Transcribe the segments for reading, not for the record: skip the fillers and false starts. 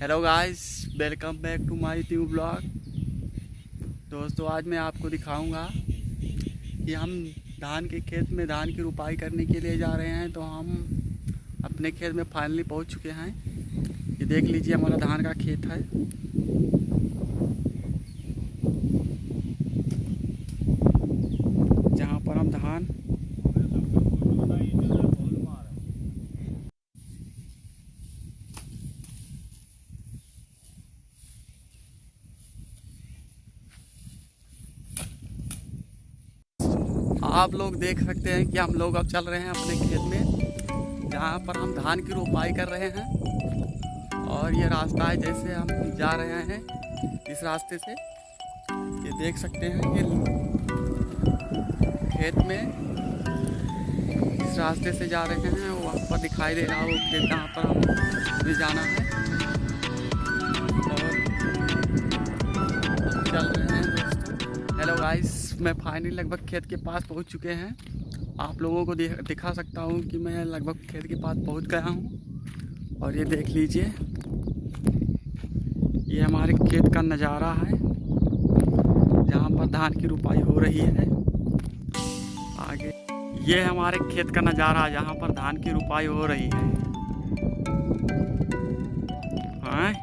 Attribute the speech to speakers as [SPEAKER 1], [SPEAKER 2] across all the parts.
[SPEAKER 1] Hello guys, welcome back to my new blog. दोस्तों, आज मैं आपको दिखाऊंगा कि हम धान के खेत में धान की रुपाई करने के लिए जा रहे हैं। तो हम अपने खेत में फाइनली पहुंच चुके हैं। ये देख लीजिए, हमारा धान का खेत है। जहां पर हम धान आप लोग देख सकते हैं कि हम लोग अब चल रहे हैं अपने खेत में, जहाँ पर हम धान की रोपाई कर रहे हैं। और ये रास्ता है, जैसे हम जा रहे हैं इस रास्ते से, ये देख सकते हैं कि खेत में इस रास्ते से जा रहे हैं। वहाँ पर दिखाई दे रहा है वो खेत जहाँ पर हमें जाना है। और चल रहे हैं दोस्तों। हेलो गाइस, मैं फाइनली लगभग खेत के पास पहुंच चुके हैं। आप लोगों को दिखा सकता हूं कि मैं लगभग खेत के पास पहुंच गया हूं। और ये देख लीजिए, ये हमारे खेत का नज़ारा है जहां पर धान की रुपाई हो रही है। आगे ये हमारे खेत का नज़ारा जहां पर धान की रुपाई हो रही है। हाँ,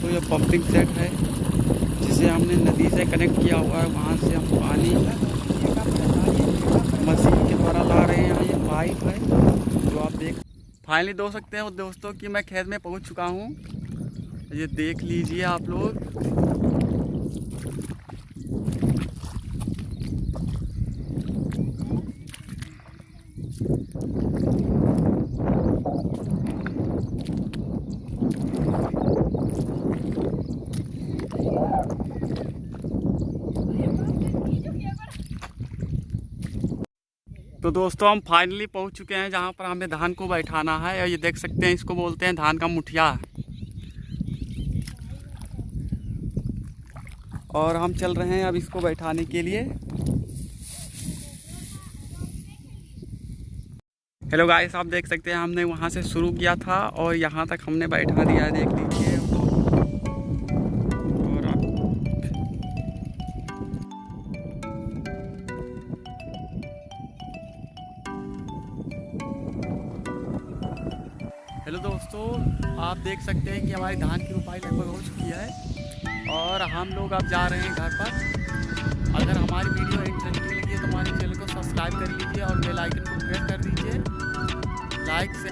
[SPEAKER 1] ये पंपिंग सेट है जिसे हमने नदी से कनेक्ट किया हुआ है। वहाँ से हम पानी मशीन के द्वारा ला रहे हैं। ये पाइप है जो आप देख फाइनली दो सकते हैं दोस्तों कि मैं खेत में पहुँच चुका हूँ। ये देख लीजिए आप लोग। तो दोस्तों, हम फाइनली पहुंच चुके हैं जहां पर हमें धान को बैठाना है। और ये देख सकते हैं, इसको बोलते हैं धान का मुठिया। और हम चल रहे हैं अब इसको बैठाने के लिए। हेलो गाइस, आप देख सकते हैं हमने वहां से शुरू किया था और यहां तक हमने बैठा दिया है। देख लीजिए। हेलो दोस्तों, आप देख सकते हैं कि हमारी धान की रुपाई लगभग हो चुकी है और हम लोग अब जा रहे हैं घर पर। अगर हमारी वीडियो इंटरेस्टिंग लगी है तो हमारे चैनल को सब्सक्राइब कर लीजिए और बेल आइकन को प्रेस कर दीजिए। लाइक से